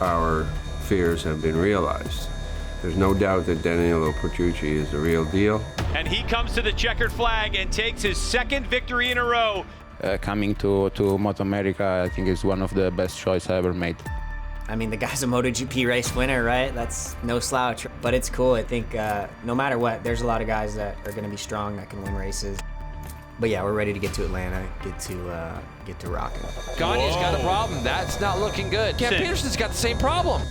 our fears have been realized. There's no doubt that Danilo Petrucci is the real deal. And he comes to the checkered flag and takes his second victory in a row. Coming to MotoAmerica, I think is one of the best choices I ever made. I mean, the guy's a MotoGP race winner, right? That's no slouch, but it's cool. I think no matter what, there's a lot of guys that are gonna be strong that can win races. But yeah, we're ready to get to Atlanta, get to rocking. Gagne's got a problem. That's not looking good. Cam Peterson's got the same problem.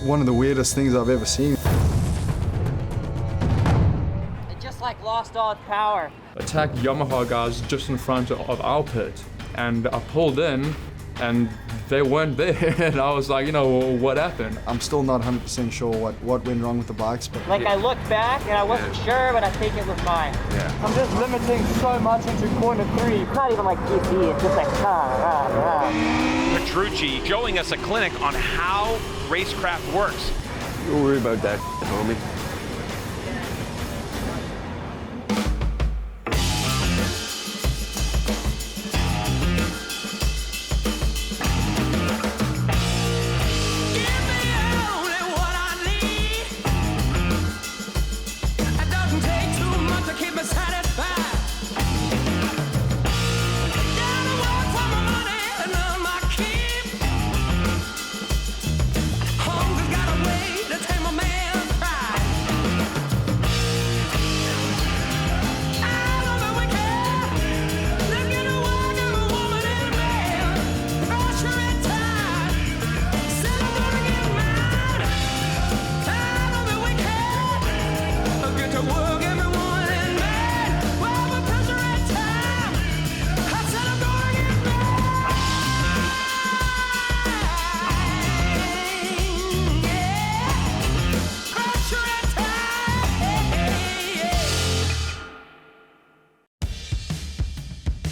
One of the weirdest things I've ever seen. It just like lost all its power. Attacked Yamaha guys just in front of our pit, and I pulled in, and they weren't there, and I was like, you know, what happened? I'm still not 100% sure what went wrong with the bikes, but Like I looked back and I wasn't sure, but I think it was mine. Yeah. I'm just limiting so much into corner 3. It's not even like GP, it's just like Petrucci showing us a clinic on how racecraft works. Don't worry about that, homie.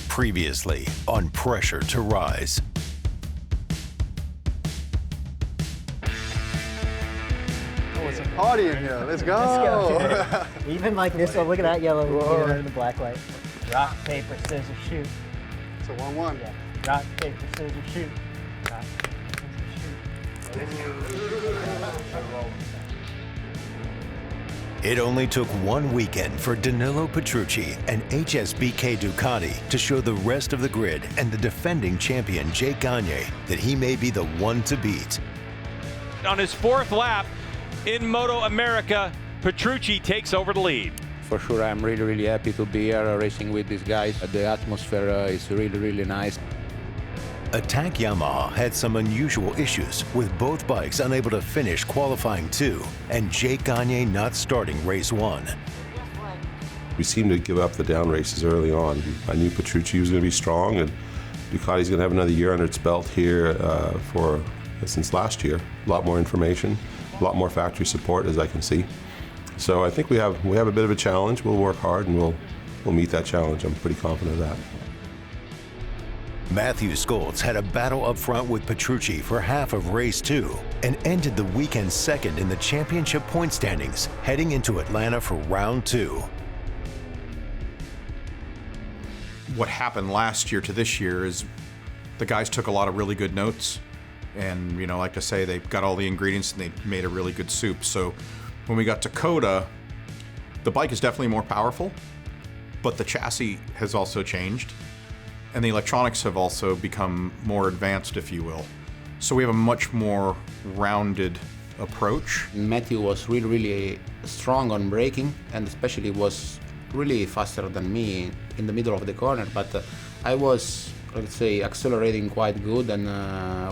Previously on Pressure to Rise. oh, it's a party in here. Let's go. Even like this one, look at that yellow and the black light. Rock, paper, scissors, shoot. It's a 1-1. Yeah. Rock, paper, scissors, shoot. Rock, paper, scissors, shoot. It only took one weekend for Danilo Petrucci and HSBK Ducati to show the rest of the grid and the defending champion Jake Gagne that he may be the one to beat. On his fourth lap in MotoAmerica, Petrucci takes over the lead. For sure, I'm really, really happy to be here racing with these guys. The atmosphere is really, really nice. Attack Yamaha had some unusual issues, with both bikes unable to finish qualifying 2 and Jake Gagne not starting race 1. We seemed to give up the down races early on. I knew Petrucci was going to be strong, and Ducati's going to have another year under its belt here since last year. A lot more information, a lot more factory support, as I can see. So I think we have a bit of a challenge. We'll work hard and we'll meet that challenge. I'm pretty confident of that. Matthew Skoltz had a battle up front with Petrucci for half of race 2 and ended the weekend second in the championship point standings, heading into Atlanta for round 2. What happened last year to this year is the guys took a lot of really good notes, and like I say, they got all the ingredients and they made a really good soup. So when we got to COTA, the bike is definitely more powerful, but the chassis has also changed. And the electronics have also become more advanced, if you will. So we have a much more rounded approach. Matthew was really, really strong on braking, and especially was really faster than me in the middle of the corner. But I was, let's say, accelerating quite good, and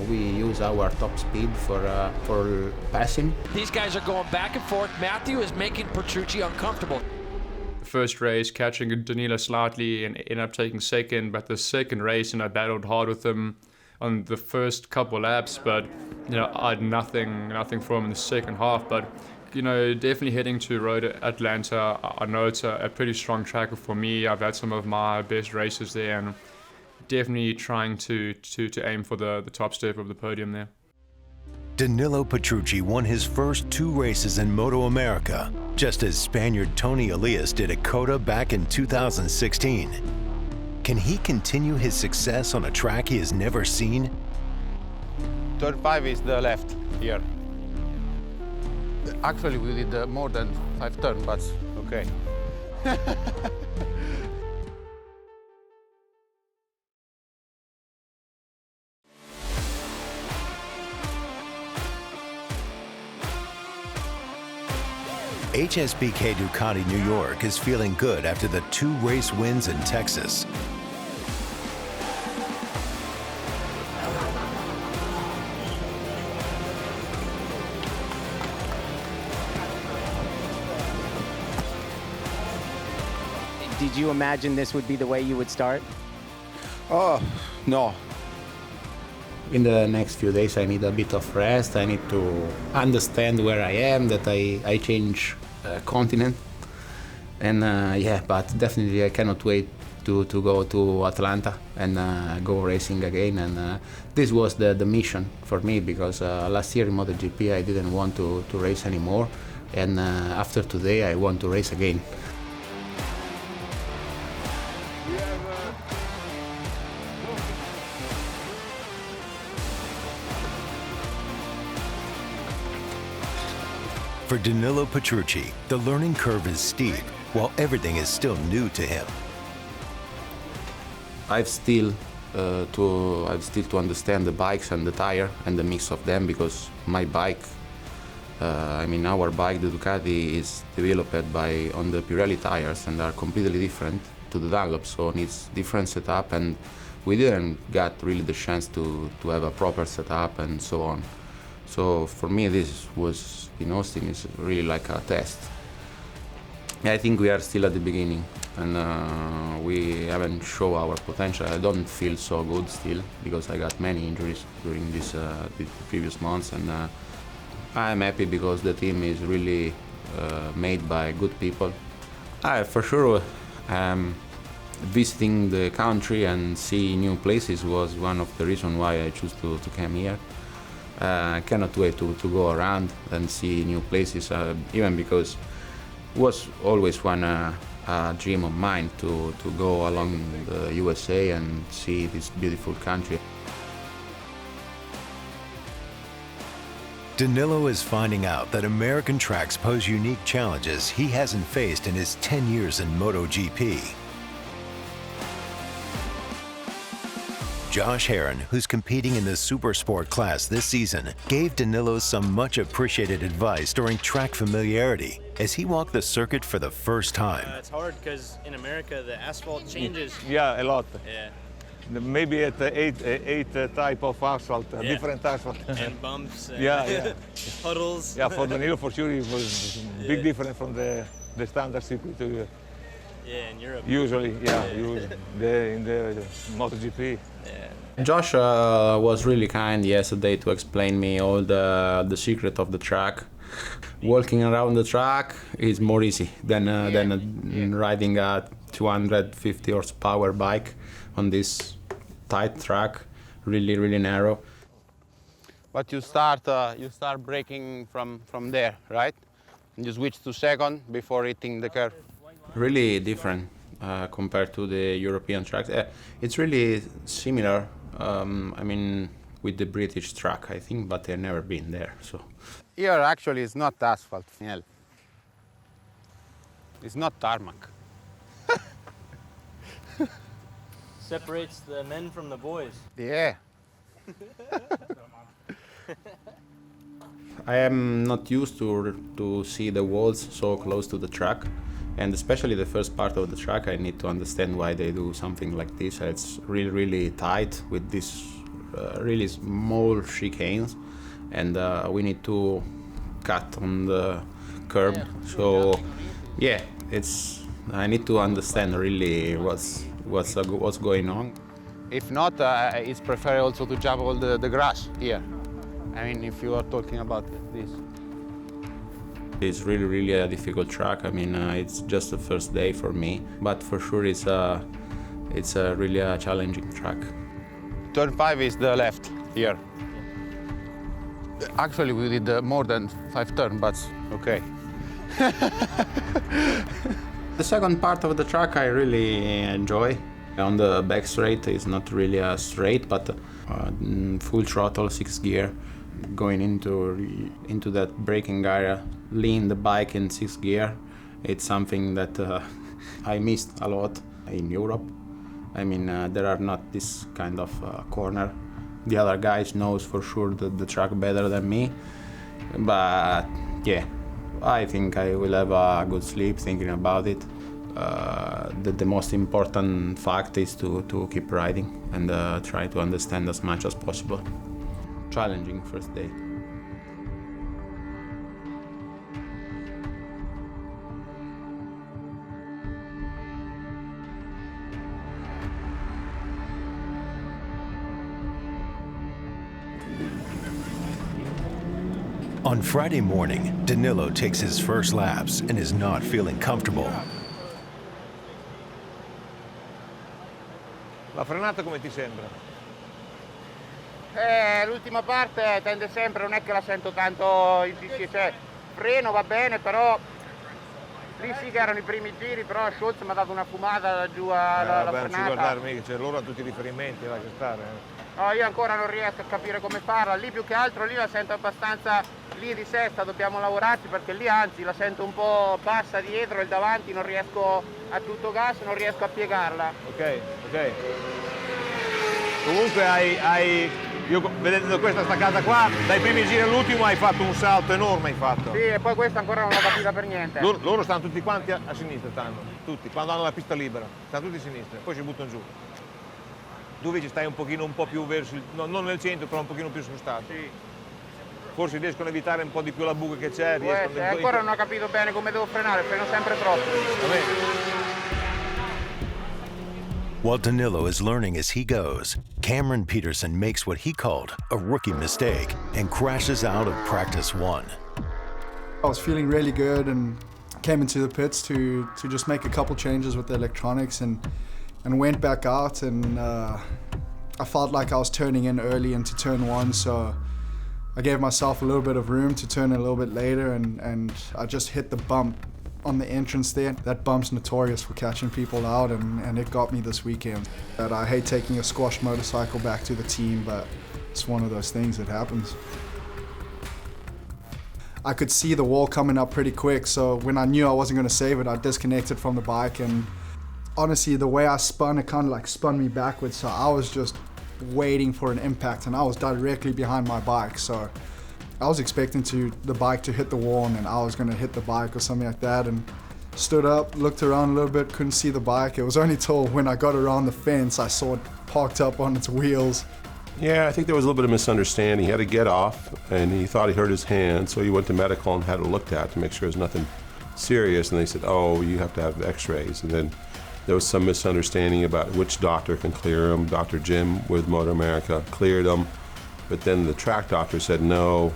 we use our top speed for passing. These guys are going back and forth. Matthew is making Petrucci uncomfortable. First race, catching Danilo slightly and ended up taking second, but the second race, I battled hard with him on the first couple laps, but I had nothing for him in the second half. But definitely heading to Road Atlanta, I know it's a pretty strong track for me. I've had some of my best races there, and definitely trying to aim for the top step of the podium there. Danilo Petrucci won his first 2 races in MotoAmerica, just as Spaniard Tony Elias did at COTA back in 2016. Can he continue his success on a track he has never seen? Turn 5 is the left. here. Actually, we did more than 5 turns, but okay. HSBK Ducati New York is feeling good after the 2 race wins in Texas. Did you imagine this would be the way you would start? Oh, no. In the next few days, I need a bit of rest. I need to understand where I am, that I change continent. And yeah, but definitely I cannot wait to go to Atlanta and go racing again. And this was the mission for me, because last year in MotoGP I didn't want to race anymore. And after today I want to race again. For Danilo Petrucci, the learning curve is steep, while everything is still new to him. I've still to understand the bikes and the tire and the mix of them, because my bike, our bike, the Ducati, is developed on the Pirelli tires and are completely different to the Dunlop, so it needs different setup, and we didn't get really the chance to have a proper setup and so on. So for me, this was in Austin is really like a test. I think we are still at the beginning, and we haven't shown our potential. I don't feel so good still, because I got many injuries during the previous months, and I'm happy because the team is really made by good people. For sure, visiting the country and see new places was one of the reasons why I chose to come here. I cannot wait to go around and see new places, even because it was always a dream of mine to go along the USA and see this beautiful country. Danilo is finding out that American tracks pose unique challenges he hasn't faced in his 10 years in MotoGP. Josh Herron, who's competing in the Supersport class this season, gave Danilo some much appreciated advice during track familiarity as he walked the circuit for the first time. It's hard because in America the asphalt changes. Yeah, a lot. Yeah. Maybe at eight type of asphalt, different asphalt. And bumps. Yeah. Puddles. Yeah, for Danilo for sure it was big difference from the standard circuit. Yeah, in Europe. Usually, in the MotoGP. Yeah. Josh was really kind yesterday to explain me all the secret of the track. Walking around the track is more easy than riding a 250 horsepower bike on this tight track, really narrow. But you start braking from there, right? And you switch to second before hitting the curve. Really different compared to the European tracks. It's really similar, with the British track, I think, but I've never been there. So here actually it's not asphalt, it's not tarmac. Separates the men from the boys. Yeah. I am not used to see the walls so close to the track, and especially the first part of the track I need to understand why they do something like this. It's really tight with these really small chicanes, and we need to cut on the curb. So yeah, I need to understand really what's going on. If not, it's prefer also to jump all the grass here. If you are talking about this. It's really a difficult track. It's just the first day for me, but for sure it's a really challenging track. Turn 5 is the left here. Actually, we did more than 5 turns, but okay. The second part of the track I really enjoy. On the back straight, it's not really a straight, but full throttle, 6 gear, going into that braking area, lean the bike in 6th gear. It's something that I missed a lot in Europe. I mean, there are not this kind of corner. The other guys knows for sure the track better than me. But yeah, I think I will have a good sleep thinking about it. The most important fact is to keep riding and try to understand as much as possible. Challenging first day. On Friday morning, Danilo takes his first laps and is not feeling comfortable. La frenata come ti sembra? L'ultima parte tende sempre, non è che la sento tanto insistire, cioè freno va bene, però lì sì che erano i primi giri, però Schultz mi ha dato una fumata giù alla frenata. Non ci guardare mica, cioè loro hanno tutti i riferimenti, lascia stare. No, io ancora non riesco a capire come farla, lì più che altro lì la sento abbastanza, lì di sesta dobbiamo lavorarci perché lì anzi la sento un po' bassa dietro e il davanti non riesco a tutto gas, non riesco a piegarla. Ok. Comunque io vedendo questa staccata qua, dai primi giri all'ultimo hai fatto un salto enorme, hai fatto. Sì, e poi questa ancora non l'ho capita per niente. Loro stanno tutti quanti a sinistra, tutti, quando hanno la pista libera, stanno tutti a sinistra, poi si buttano giù. Tu invece stai un po' più verso, non nel centro, però un pochino più spostato. Sì. Forse riescono a evitare un po' di più la buca che c'è. Ancora non ho capito bene come devo frenare, freno sempre troppo. While Danilo is learning as he goes, Cameron Peterson makes what he called a rookie mistake and crashes out of practice 1. I was feeling really good and came into the pits to just make a couple changes with the electronics and went back out, and I felt like I was turning in early into turn 1, so I gave myself a little bit of room to turn a little bit later, and I just hit the bump on the entrance there. That bump's notorious for catching people out, and it got me this weekend. But I hate taking a squashed motorcycle back to the team, but it's one of those things that happens. I could see the wall coming up pretty quick, so when I knew I wasn't going to save it, I disconnected from the bike, and honestly, the way I spun, it kind of like spun me backwards, so I was just waiting for an impact, and I was directly behind my bike, so I was expecting the bike to hit the wall and then I was going to hit the bike or something like that, and stood up, looked around a little bit, couldn't see the bike. It was only till when I got around the fence I saw it parked up on its wheels. Yeah, I think there was a little bit of misunderstanding. He had to get off and he thought he hurt his hand, so he went to medical and had it looked at to make sure there's nothing serious, and they said, oh, you have to have x-rays, and then there was some misunderstanding about which doctor can clear him. Dr. Jim with MotoAmerica cleared him, but then the track doctor said, no,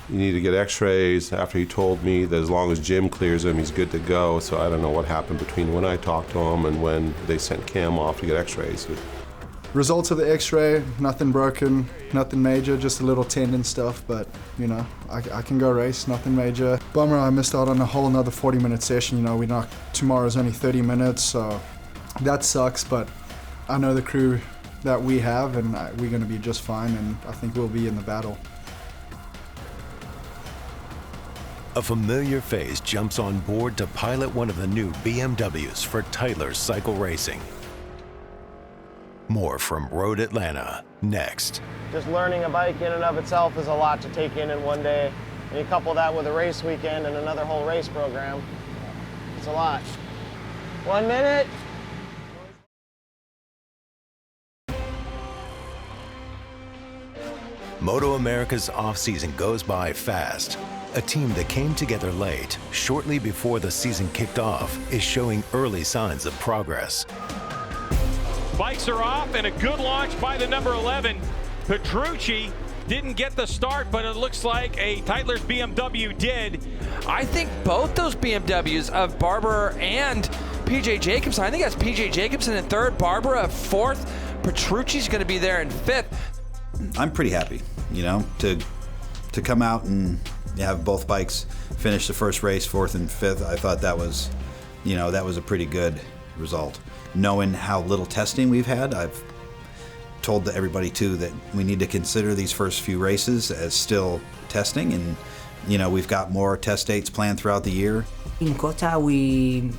you need to get x-rays. After he told me that as long as Jim clears him, he's good to go. So I don't know what happened between when I talked to him and when they sent Cam off to get x-rays. Results of the x-ray, nothing broken, nothing major, just a little tendon stuff, but you know, I can go race, nothing major. Bummer I missed out on a whole another 40-minute session. You know, tomorrow's only 30 minutes, so that sucks, but I know the crew that we have, and we're going to be just fine, and I think we'll be in the battle. A familiar face jumps on board to pilot one of the new BMWs for Tytler's Cycle Racing. More from Road Atlanta, next. Just learning a bike in and of itself is a lot to take in one day. And you couple that with a race weekend and another whole race program, it's a lot. 1 minute. MotoAmerica's off-season goes by fast. A team that came together late, shortly before the season kicked off, is showing early signs of progress. Bikes are off, and a good launch by the number 11. Petrucci didn't get the start, but it looks like a Tytler's BMW did. I think both those BMWs of Barber and PJ Jacobson, I think that's PJ Jacobson in third, Barbara fourth, Petrucci's going to be there in fifth. I'm pretty happy, you know, to come out and have both bikes finish the first race, fourth and fifth. I thought that was, you know, that was a pretty good result. Knowing how little testing we've had, told everybody too that we need to consider these first few races as still testing, and we've got more test dates planned throughout the year. In COTA we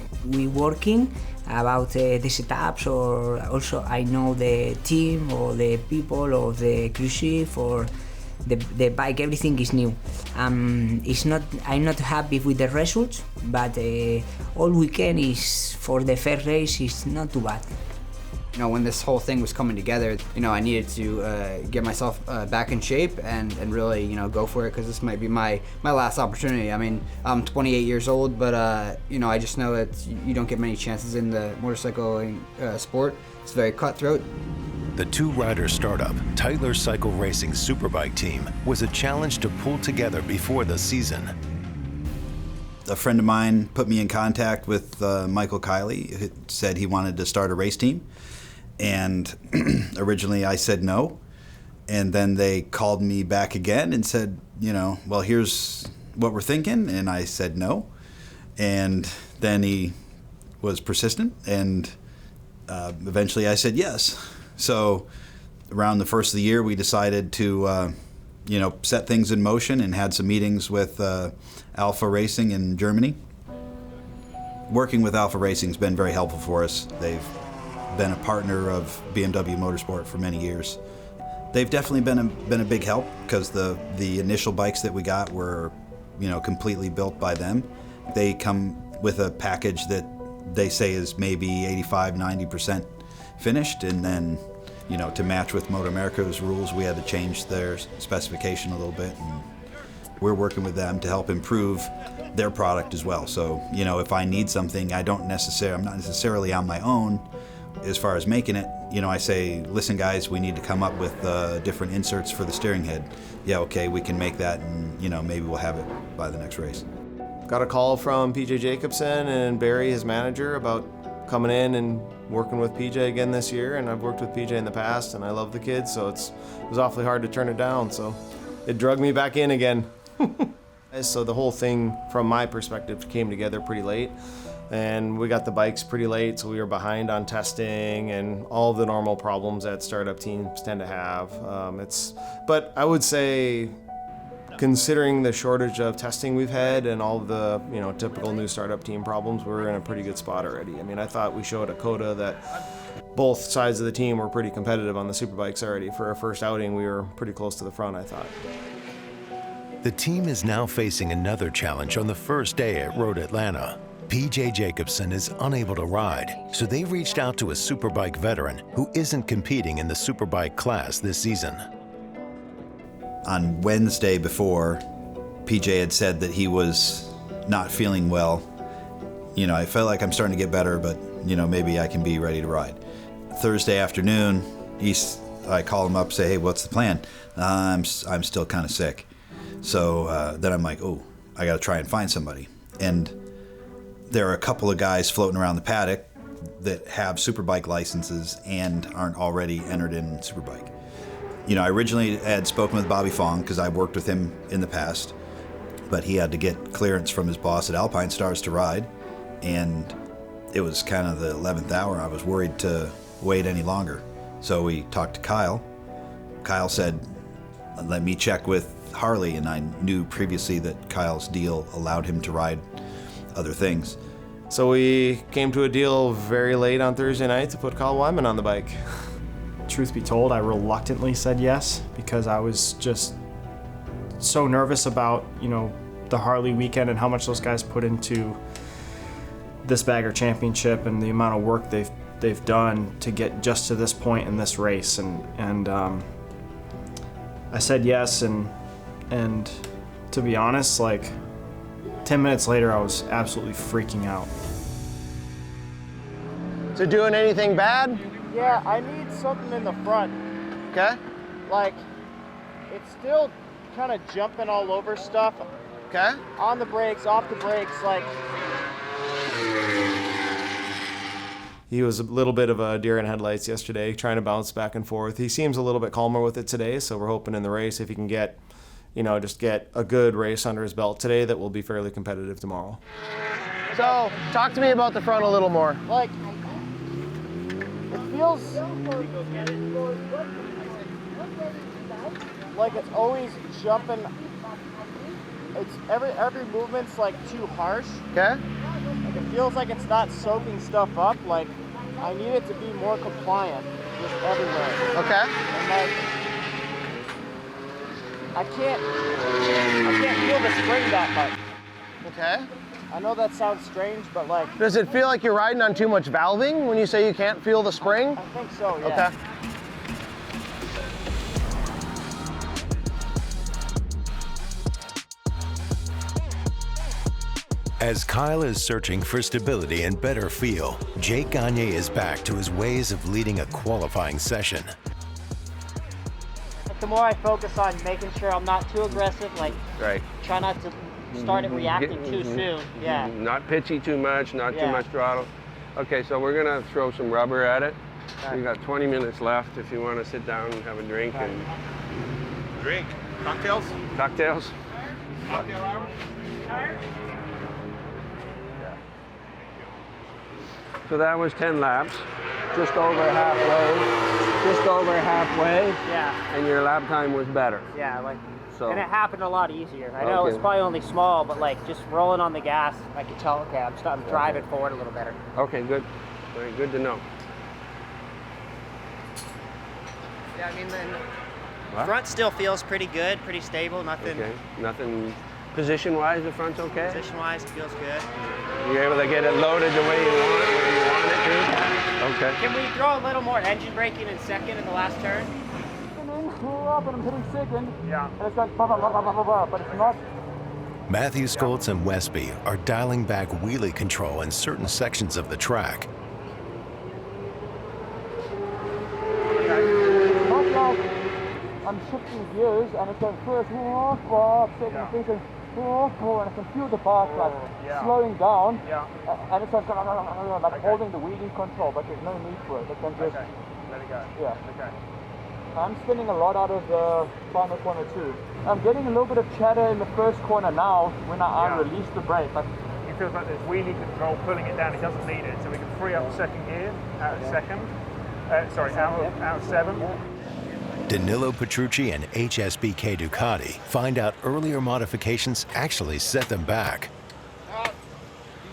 working about the setups, or also I know the team or the people or the crew chief or the bike, everything is new. I'm not happy with the results, but all weekend is for the first race is not too bad. When this whole thing was coming together, I needed to get myself back in shape and really, go for it, because this might be my last opportunity. I mean, I'm 28 years old, but, I just know that you don't get many chances in the motorcycle sport. It's very cutthroat. The two-rider startup, Tytler Cycle Racing Superbike team, was a challenge to pull together before the season. A friend of mine put me in contact with Michael Kiley, who said he wanted to start a race team. And originally I said no. And then they called me back again and said, well, here's what we're thinking. And I said no. And then he was persistent, and eventually I said yes. So around the first of the year, we decided to, set things in motion, and had some meetings with Alpha Racing in Germany. Working with Alpha Racing has been very helpful for us. They've been a partner of BMW Motorsport for many years. They've definitely been a big help, because the initial bikes that we got were, completely built by them. They come with a package that they say is maybe 85-90% finished, and then, to match with MotoAmerica's rules, we had to change their specification a little bit, and we're working with them to help improve their product as well. So, if I need something, I'm not necessarily on my own as far as making it. I say, listen guys, we need to come up with different inserts for the steering head. Yeah, okay, we can make that, and maybe we'll have it by the next race. Got a call from PJ Jacobson and Barry, his manager, about coming in and working with PJ again this year. And I've worked with PJ in the past, and I love the kid, so it was awfully hard to turn it down. So it drug me back in again. So the whole thing, from my perspective, came together pretty late. And we got the bikes pretty late, so we were behind on testing and all of the normal problems that startup teams tend to have. But I would say, considering the shortage of testing we've had and all of the typical new startup team problems, we're in a pretty good spot already. I mean, I thought we showed at COTA that both sides of the team were pretty competitive on the superbikes already. For our first outing, we were pretty close to the front, I thought. The team is now facing another challenge on the first day at Road Atlanta. PJ Jacobson is unable to ride, so they reached out to a Superbike veteran who isn't competing in the Superbike class this season. On Wednesday before, PJ had said that he was not feeling well. I felt like I'm starting to get better, but maybe I can be ready to ride. Thursday afternoon, I call him up, say, hey, what's the plan? I'm still kind of sick. So then I'm like, oh, I got to try and find somebody. And there are a couple of guys floating around the paddock that have Superbike licenses and aren't already entered in Superbike. I originally had spoken with Bobby Fong, because I've worked with him in the past, but he had to get clearance from his boss at Alpine Stars to ride, and it was kind of the 11th hour. I was worried to wait any longer. So we talked to Kyle. Kyle said, let me check with Harley, and I knew previously that Kyle's deal allowed him to ride other things. So we came to a deal very late on Thursday night to put Kyle Wyman on the bike. Truth be told, I reluctantly said yes, because I was just so nervous about, the Harley weekend and how much those guys put into this Bagger Championship and the amount of work they've done to get just to this point in this race. And I said yes, and to be honest, 10 minutes later, I was absolutely freaking out. So doing anything bad? Yeah, I need something in the front. Okay. It's still kind of jumping all over stuff. Okay. On the brakes, off the brakes, He was a little bit of a deer in headlights yesterday, trying to bounce back and forth. He seems a little bit calmer with it today, so we're hoping in the race, if he can get a good race under his belt today, that will be fairly competitive tomorrow. So, talk to me about the front a little more. It feels like it's always jumping. It's every movement's like too harsh. Okay. Like it feels like it's not soaking stuff up. Like I need it to be more compliant just everywhere. Okay. And like I can't feel the spring that much. Okay. I know that sounds strange, but like. Does it feel like you're riding on too much valving when you say you can't feel the spring? I think so, yeah. Okay. As Kyle is searching for stability and better feel, Jake Gagne is back to his ways of leading a qualifying session. The more I focus on making sure I'm not too aggressive, like try not to start it reacting too soon. Yeah. Not pitchy too much, not too much throttle. Okay, so we're gonna throw some rubber at it. We got 20 minutes left if you want to sit down and have a drink and drink. Cocktails? Cocktails? So that was 10 laps, just over halfway. Yeah. And your lap time was better. Yeah, like, So. and it happened a lot easier. I know it's probably only small, but like just rolling on the gas, I could tell, okay, I'm driving forward a little better. Okay, good. Very good to know. Yeah, I mean, the front still feels pretty good, pretty stable, nothing. Okay, nothing position-wise, the front's okay? Position-wise, it feels good. You're able to get it loaded the way you want it to? Okay. Can we throw a little more engine braking in second in the last turn? Up and I'm hitting second. Yeah. And it's like, but it's not. Matthew Skoltz and Westby are dialing back wheelie control in certain sections of the track. Not like I'm shifting gears and it's like first, second, thinking, and I can feel the bike like slowing down. Yeah. And it's like holding the wheelie control, but there's no need for it. It can just let it go. Yeah. Okay. I'm spinning a lot out of the final corner too. I'm getting a little bit of chatter in the first corner now when I release the brake. But It feels like there's wheelie control pulling it down. It doesn't need it, so we can free up second gear out of second. Out of seven. Danilo Petrucci and HSBK Ducati find out earlier modifications actually set them back.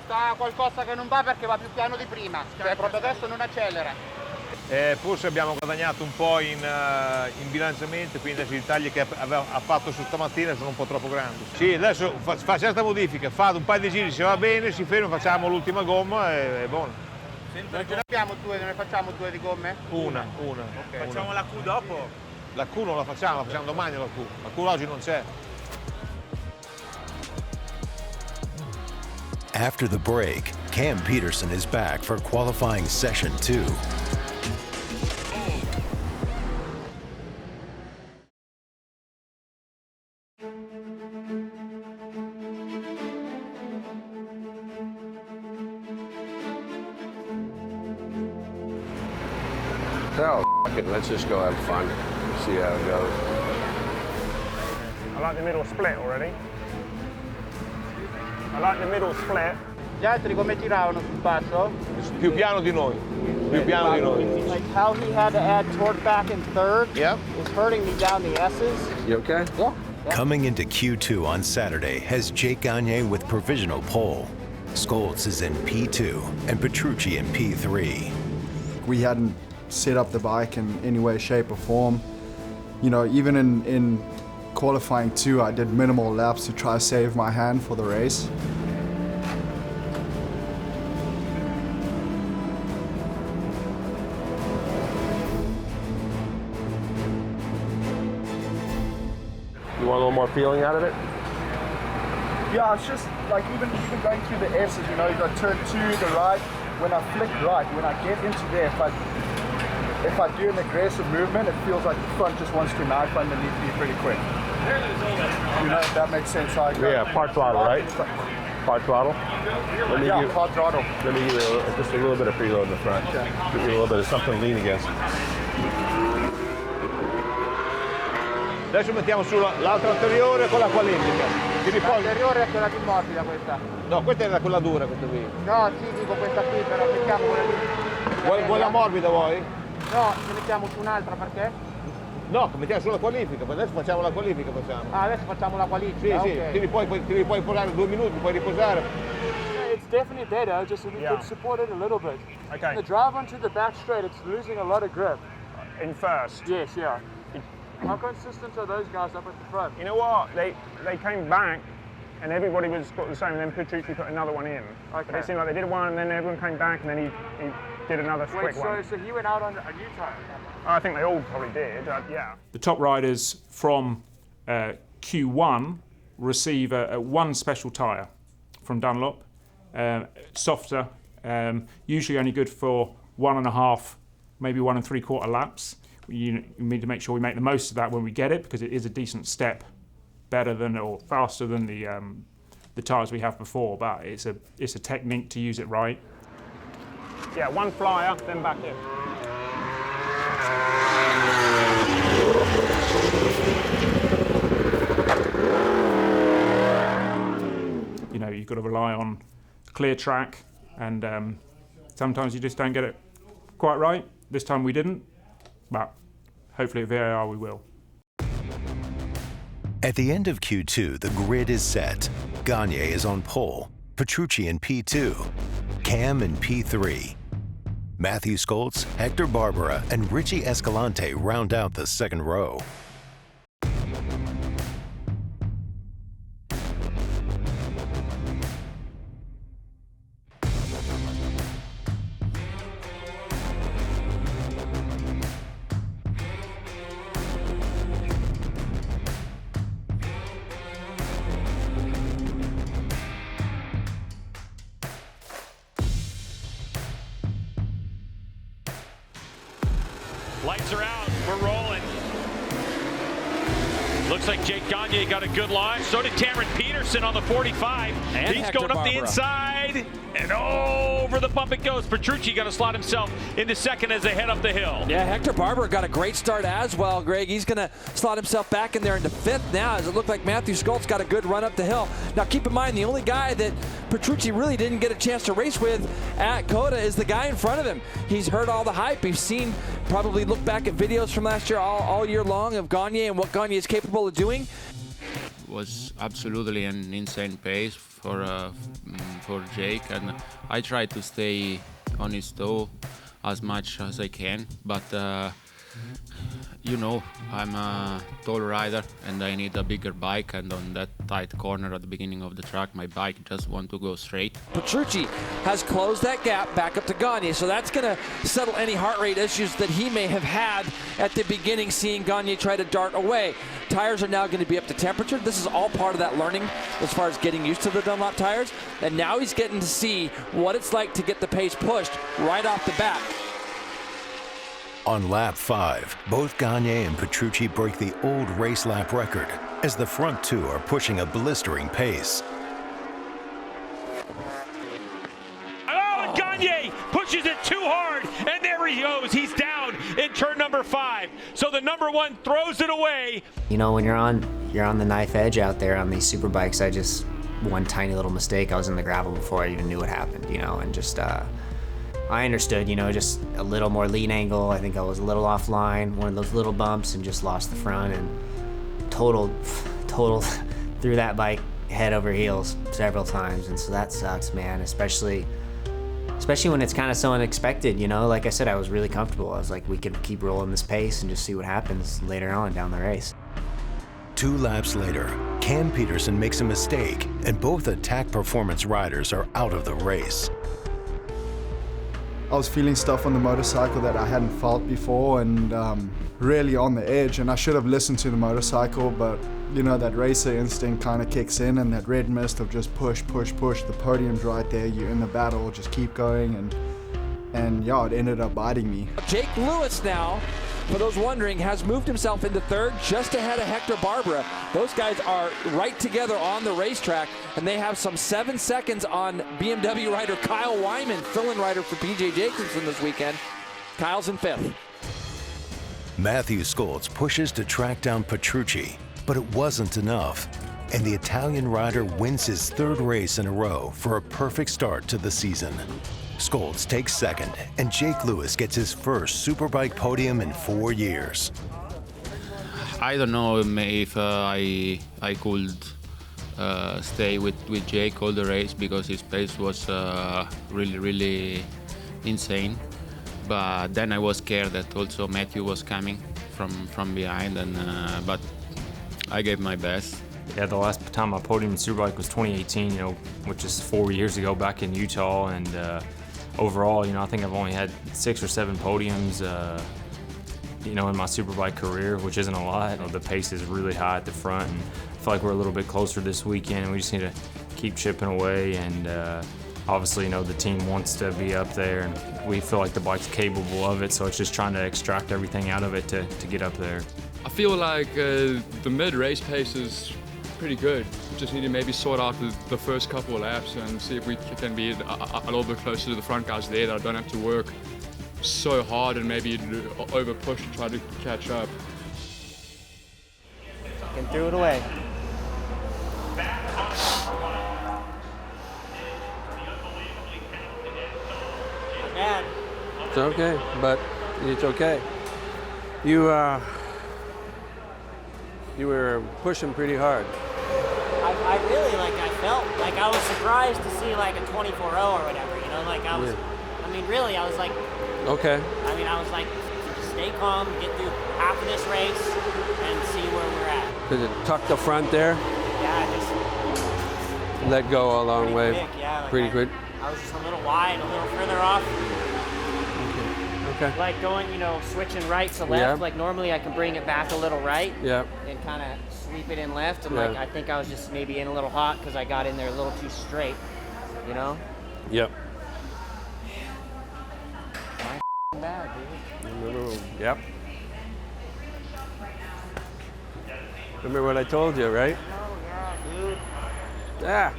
sta qualcosa che non va perché va più piano di prima. Cioè proprio adesso non accelera. Forse abbiamo guadagnato un po' in bilanciamento, quindi adesso i tagli che ha fatto su stamattina sono un po' troppo grandi. Sì, adesso fa certa modifica, fa un paio di giri, se va bene, si ferma, facciamo l'ultima gomma e è buono. Non ce ne abbiamo due, non ne facciamo due di gomme? Una. Okay. Facciamo la Q dopo? La Q non la facciamo domani la Q. La Q oggi non c'è. After the break, Cam Peterson is back for qualifying session 2. So, f it, let's just go have fun, see how it goes. I like the middle split already. I like the middle split. Gli altri come tiravano sul passo? Più piano di noi. Più piano di noi. Like how he had to add torque back in third is hurting me down the S's. You okay? Yeah. Coming into Q2 on Saturday has Jake Gagne with provisional pole. Skoltz is in P2 and Petrucci in P3. We hadn't set up the bike in any way, shape or form. You know, even in qualifying 2, I did minimal laps to try to save my hand for the race. You want a little more feeling out of it? Yeah, it's just like even going through the S's, you know, you got turn 2, the right. When I flick right, when I get into there, if I do an aggressive movement, it feels like the front just wants to knife underneath me pretty quick. You know, if that makes sense. So Part throttle, right? Part throttle? Part throttle. Let me give you just a little bit of preload in the front. Give you a little bit of something to lean against. Adesso mettiamo sull'altra anteriore con la qualifica. L'anteriore è quella più morbida questa. No, questa era quella dura, questa qui. No, sì, dico questa qui, però mettiamo quella lì. Vuoi morbida vuoi? No, ne mettiamo su un'altra perché? No, mettiamo sulla qualifica, adesso facciamo la qualifica. Ah, adesso facciamo la qualifica, Sì, okay. ti ripuoi posare 2 minuti, puoi riposare. It's definitely better, just if you could support it a little bit. Okay. The drive onto the back straight, it's losing a lot of grip. In first? Yes, yeah. How consistent are those guys up at the front? You know what? They came back and everybody was the same, and then Petrucci put another one in. Okay. But it seemed like they did one, and then everyone came back, and then he did another quick one. So he went out on a new tire? I think they all probably did, yeah. The top riders from Q1 receive one special tyre from Dunlop, softer, usually only good for 1.5, maybe 1 3/4 laps. You need to make sure we make the most of that when we get it, because it is a decent step better than or faster than the tyres we have before. But it's a technique to use it right. Yeah, one flyer, then back in. You know, you've got to rely on clear track, and sometimes you just don't get it quite right. This time we didn't, but hopefully at VAR we will. At the end of Q2, the grid is set. Gagne is on pole, Petrucci in P2, Cam in P3. Matthew Skoltz, Hector Barbera, and Richie Escalante round out the second row. Lights are out. We're rolling. Looks like Jake Gagne got a good launch. So did Cameron Peterson on the 45. And He's Hector going up the Barbera. inside. And over the bump it goes. Petrucci going to slot himself into second as they head up the hill. Yeah, Hector Barbera got a great start as well, Greg. He's going to slot himself back in there into 5th now, as it looked like Matthew Skoltz got a good run up the hill. Now, keep in mind, the only guy that Petrucci really didn't get a chance to race with at COTA is the guy in front of him. He's heard all the hype. He's seen, probably look back at videos from last year all year long of Gagne and what Gagne is capable of doing. Was absolutely an insane pace for Jake, and I try to stay on his toe as much as I can, but you know, I'm a tall rider and I need a bigger bike, and on that tight corner at the beginning of the track, my bike just want to go straight. Petrucci has closed that gap back up to Gagne, so that's going to settle any heart rate issues that he may have had at the beginning, seeing Gagne try to dart away. Tires are now going to be up to temperature. This is all part of that learning as far as getting used to the Dunlop tires, and now he's getting to see what it's like to get the pace pushed right off the bat. On lap 5, both Gagne and Petrucci break the old race lap record as the front two are pushing a blistering pace. Oh, Gagne pushes it too hard, and there he goes. He's down in turn number 5. So the number 1 throws it away. You know, when you're on the knife edge out there on these super bikes, one tiny little mistake, I was in the gravel before I even knew what happened, you know, and just I understood, you know, just a little more lean angle. I think I was a little offline, one of those little bumps, and just lost the front and total threw that bike head over heels several times. And so that sucks, man, especially when it's kind of so unexpected, you know. Like I said, I was really comfortable. I was like, we could keep rolling this pace and just see what happens later on down the race. 2 laps later, Cam Peterson makes a mistake, and both attack performance riders are out of the race. I was feeling stuff on the motorcycle that I hadn't felt before, and really on the edge, and I should have listened to the motorcycle, but you know, that racer instinct kind of kicks in, and that red mist of just push. The podium's right there, you're in the battle, just keep going, and yeah, it ended up biting me. Jake Lewis now, for those wondering, has moved himself into 3rd, just ahead of Hector Barbera. Those guys are right together on the racetrack, and they have some 7 seconds on BMW rider Kyle Wyman, fill-in rider for PJ Jacobsen this weekend. Kyle's in 5th. Matthew Skoltz pushes to track down Petrucci, but it wasn't enough, and the Italian rider wins his 3rd race in a row for a perfect start to the season. Scholz takes second, and Jake Lewis gets his first Superbike podium in 4 years. I don't know if I could stay with Jake all the race because his pace was really insane. But then I was scared that also Matthew was coming from behind, and but I gave my best. Yeah, the last time I podiumed in Superbike was 2018, which is 4 years ago back in Utah. And overall, I think I've only had 6 or 7 podiums, in my Superbike career, which isn't a lot. The pace is really high at the front, and I feel like we're a little bit closer this weekend, and we just need to keep chipping away. And obviously, the team wants to be up there, and we feel like the bike's capable of it, so it's just trying to extract everything out of it to get up there. I feel like the mid-race pace is pretty good. We just need to maybe sort out the first couple of laps and see if we can be a little bit closer to the front guys there, that I don't have to work so hard and maybe over push to try to catch up. And threw it away. Bad. It's okay, but it's okay. You were pushing pretty hard. I really, I felt like I was surprised to see like a 24-0 or whatever, I was, really, I was like, okay. I was like, stay calm, get through half of this race and see where we're at. Did it tuck the front there? Yeah, just let go a long way. Quick, yeah, pretty quick. I was just a little wide, a little further off. Okay. Like going, switching right to left. Like normally I can bring it back a little right. Yeah. And kind of sweep it in left. And yeah. I think I was just maybe in a little hot because I got in there a little too straight. Yep. My bad, dude. Yep. Remember what I told you, right? Oh yeah, dude. Yeah.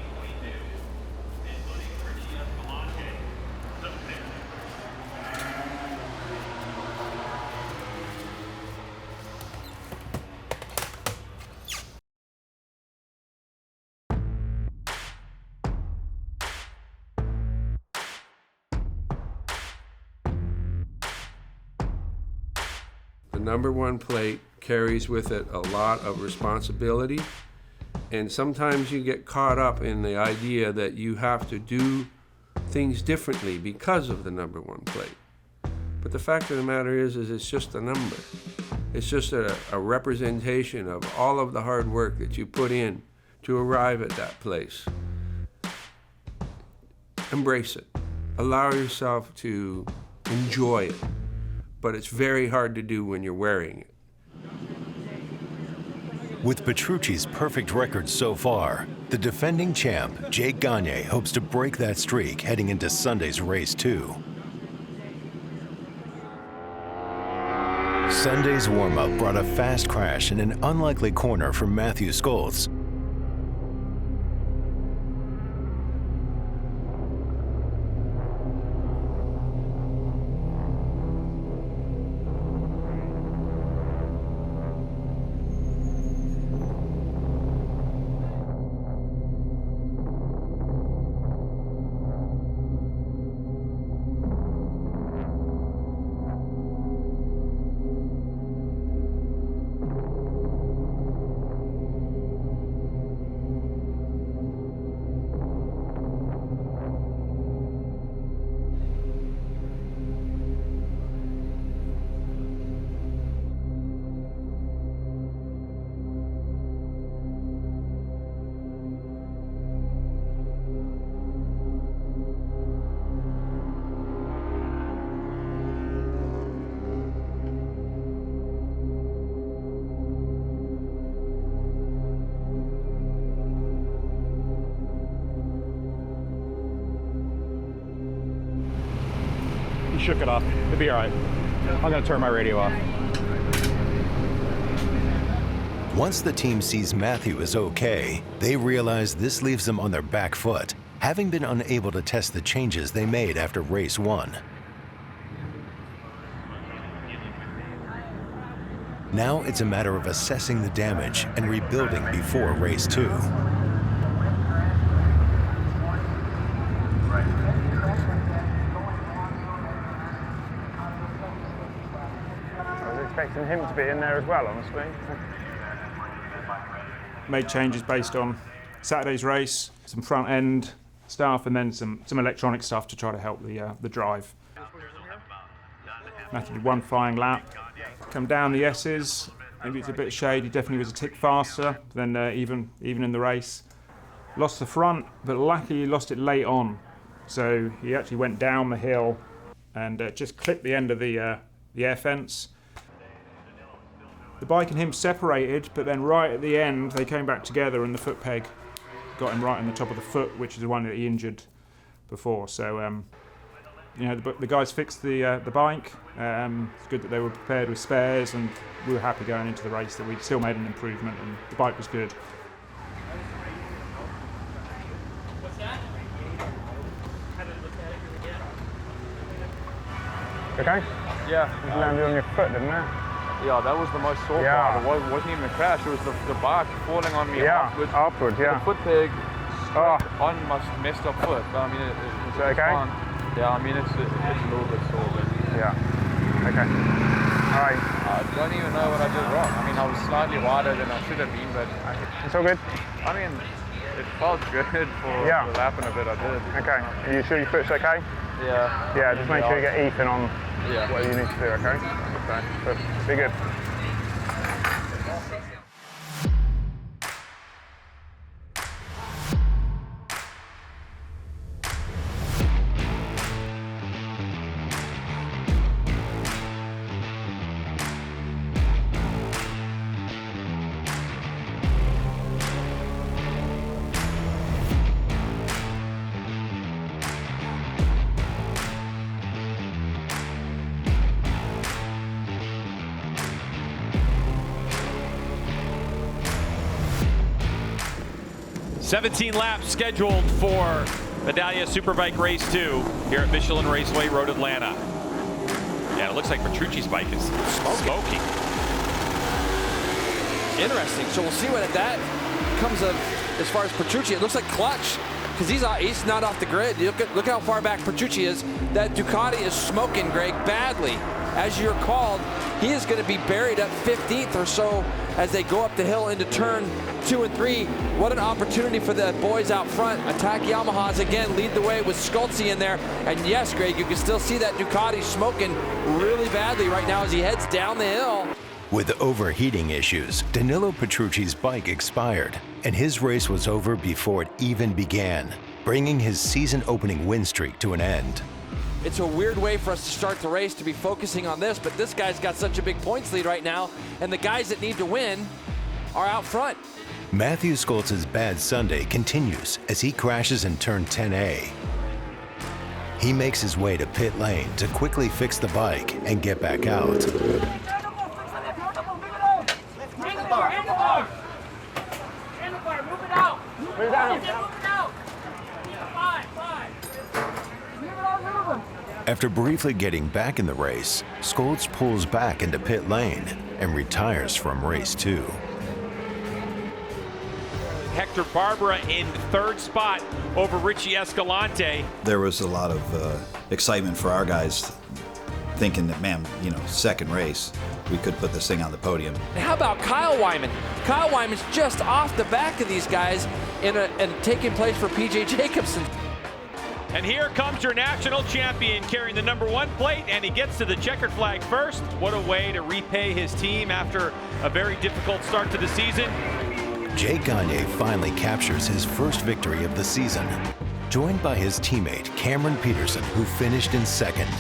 The number one plate carries with it a lot of responsibility, and sometimes you get caught up in the idea that you have to do things differently because of the number one plate. But the fact of the matter is it's just a number. It's just a representation of all of the hard work that you put in to arrive at that place. Embrace it. Allow yourself to enjoy it. But it's very hard to do when you're wearing it. With Petrucci's perfect record so far, the defending champ, Jake Gagne, hopes to break that streak heading into Sunday's race 2. Sunday's warm-up brought a fast crash in an unlikely corner for Matthew Scholz. Shook it off. It'll be all right. I'm gonna turn my radio off. Once the team sees Matthew is okay, they realize this leaves them on their back foot, having been unable to test the changes they made after race 1. Now it's a matter of assessing the damage and rebuilding before race 2. expecting him to be in there as well, honestly. Made changes based on Saturday's race, some front end stuff, and then some electronic stuff to try to help the drive. Matthew did one flying lap. Come down the S's, maybe it's a bit shady, definitely was a tick faster than even in the race. Lost the front, but luckily he lost it late on. So he actually went down the hill and just clipped the end of the air fence. The bike and him separated, but then right at the end they came back together and the foot peg got him right on the top of the foot, which is the one that he injured before. So the guys fixed the bike. It's good that they were prepared with spares, and we were happy going into the race that we still made an improvement and the bike was good. Okay? Yeah. It landed on your foot, didn't it? Yeah, that was the most sore part. It wasn't even a crash, it was the bike falling on me upwards. Yeah. The foot peg on my messed up foot. But I mean, it's okay? fine. Yeah, I mean, it's a little bit sore, but... Yeah. Okay. All right. I don't even know what I did wrong. I mean, I was slightly wider than I should have been, but... It's all good? I mean, it felt good for the lap and a bit I did. Okay. Are you sure your foot's okay? Yeah. Yeah, just make sure you get Ethan on what you need to do, okay? Okay. But be good. $17 laps scheduled for Medallia Superbike Race 2 here at Michelin Raceway Road Atlanta. Yeah, it looks like Petrucci's bike is smoking. Interesting. So we'll see what that comes of as far as Petrucci. It looks like clutch, because he's not off the grid. Look how far back Petrucci is. That Ducati is smoking, Greg, badly. As you're called, he is going to be buried up 15th or so as they go up the hill into turn 2 and 3. What an opportunity for the boys out front. Attack Yamahas again, lead the way with Skoltzy in there. And yes, Greg, you can still see that Ducati smoking really badly right now as he heads down the hill. With overheating issues, Danilo Petrucci's bike expired, and his race was over before it even began, bringing his season-opening win streak to an end. It's a weird way for us to start the race to be focusing on this, but this guy's got such a big points lead right now, and the guys that need to win are out front. Matthew Skoltz's bad Sunday continues as he crashes in turn 10A. He makes his way to pit lane to quickly fix the bike and get back out. After briefly getting back in the race, Skoltz pulls back into pit lane and retires from race 2. Hector Barbera in third spot over Richie Escalante. There was a lot of excitement for our guys, thinking that, man, second race, we could put this thing on the podium. And how about Kyle Wyman? Kyle Wyman's just off the back of these guys and taking place for PJ Jacobsen. And here comes your national champion carrying the #1 plate, and he gets to the checkered flag first. What a way to repay his team after a very difficult start to the season. Jake Gagne finally captures his first victory of the season, joined by his teammate Cameron Peterson, who finished in second.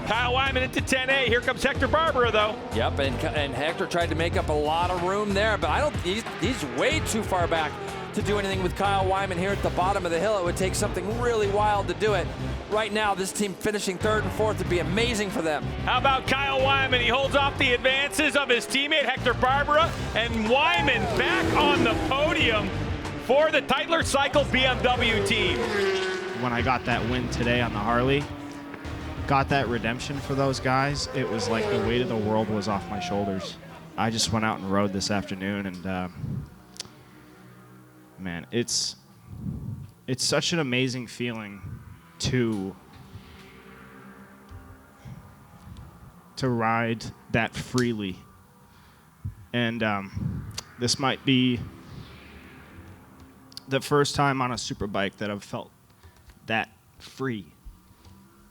Kyle Wyman into 10A. Here comes Hector Barbera, though. Yep, and Hector tried to make up a lot of room there, but he's way too far back to do anything with Kyle Wyman here at the bottom of the hill. It would take something really wild to do it. Right now, this team finishing third and fourth would be amazing for them. How about Kyle Wyman? He holds off the advances of his teammate Hector Barbera, and Wyman back on the podium for the Tytler Cycle BMW team. When I got that win today on the Harley, got that redemption for those guys, it was like the weight of the world was off my shoulders. I just went out and rode this afternoon, and man, it's such an amazing feeling to to ride that freely. And this might be the first time on a superbike that I've felt that free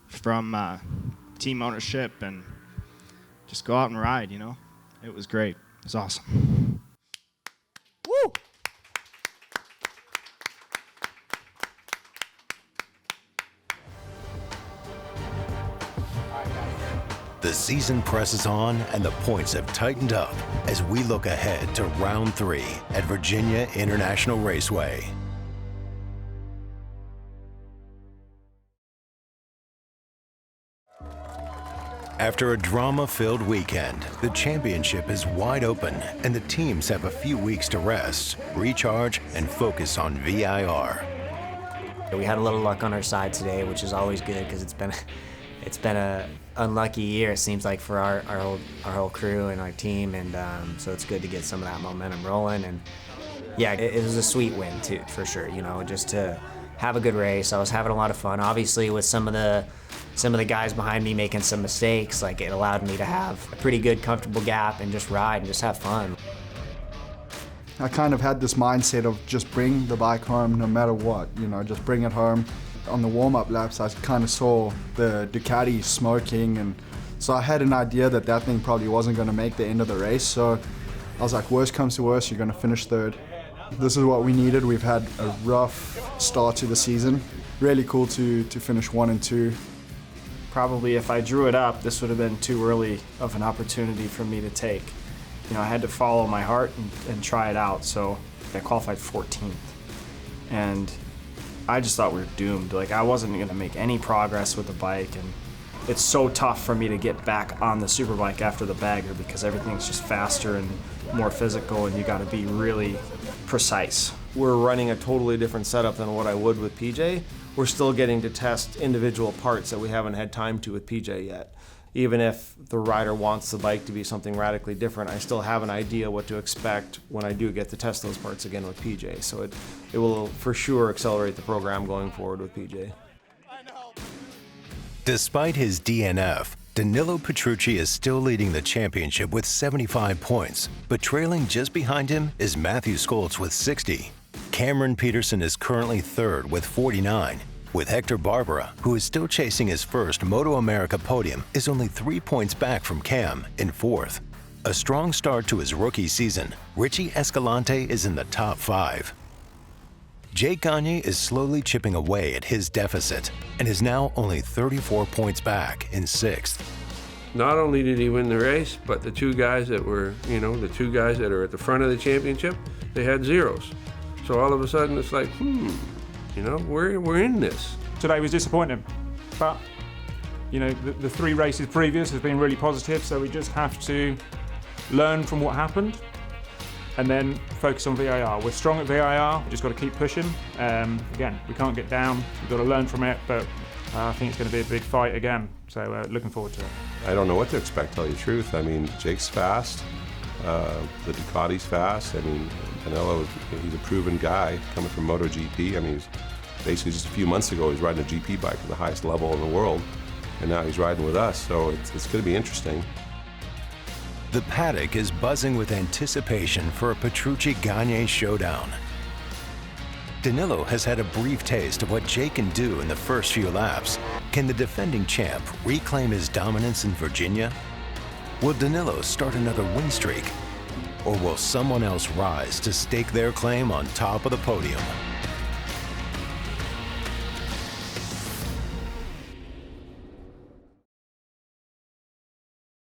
from team ownership and just go out and ride, you know? It was great. It was awesome. Woo! The season presses on and the points have tightened up as we look ahead to round 3 at Virginia International Raceway. After a drama-filled weekend, the championship is wide open and the teams have a few weeks to rest, recharge, and focus on VIR. We had a little luck on our side today, which is always good because it's been a unlucky year, it seems like, for our whole crew and our team, and so it's good to get some of that momentum rolling. And yeah, it was a sweet win too, for sure. You know, just to have a good race. I was having a lot of fun. Obviously, with some of the guys behind me making some mistakes, like, it allowed me to have a pretty good, comfortable gap and just ride and just have fun. I kind of had this mindset of just bring the bike home no matter what, you know, just bring it home. On the warm-up laps, I kind of saw the Ducati smoking, and so I had an idea that that thing probably wasn't going to make the end of the race, so I was like, worst comes to worst, you're going to finish third. This is what we needed. We've had a rough start to the season. Really cool to finish 1 and 2. Probably if I drew it up, this would have been too early of an opportunity for me to take. You know, I had to follow my heart and try it out, so I qualified 14th. And I just thought we were doomed. Like, I wasn't gonna make any progress with the bike, and it's so tough for me to get back on the superbike after the bagger because everything's just faster and more physical, and you gotta be really precise. We're running a totally different setup than what I would with PJ. We're still getting to test individual parts that we haven't had time to with PJ yet. Even if the rider wants the bike to be something radically different, I still have an idea what to expect when I do get to test those parts again with PJ. So it will for sure accelerate the program going forward with PJ. Despite his DNF, Danilo Petrucci is still leading the championship with 75 points, but trailing just behind him is Matthew Scholz with 60. Cameron Peterson is currently third with 49, with Hector Barbera, who is still chasing his first MotoAmerica podium, is only 3 points back from Cam in fourth. A strong start to his rookie season, Richie Escalante is in the top 5. Jake Gagne is slowly chipping away at his deficit and is now only 34 points back in 6th. Not only did he win the race, but the two guys that were, the two guys that are at the front of the championship, they had zeros. So all of a sudden it's like, we're in this. Today was disappointing, but the 3 races previous has been really positive, so we just have to learn from what happened and then focus on VIR. We're strong at VIR, we just got to keep pushing. Again, we can't get down, we've got to learn from it, but I think it's going to be a big fight again, so looking forward to it. I don't know what to expect, tell you the truth. I mean, Jake's fast, the Ducati's fast. I mean, Danilo, he's a proven guy coming from MotoGP. I mean, he's basically just a few months ago, he was riding a GP bike at the highest level in the world, and now he's riding with us, so it's going to be interesting. The paddock is buzzing with anticipation for a Petrucci-Gagne showdown. Danilo has had a brief taste of what Jake can do in the first few laps. Can the defending champ reclaim his dominance in Virginia? Will Danilo start another win streak? Or will someone else rise to stake their claim on top of the podium?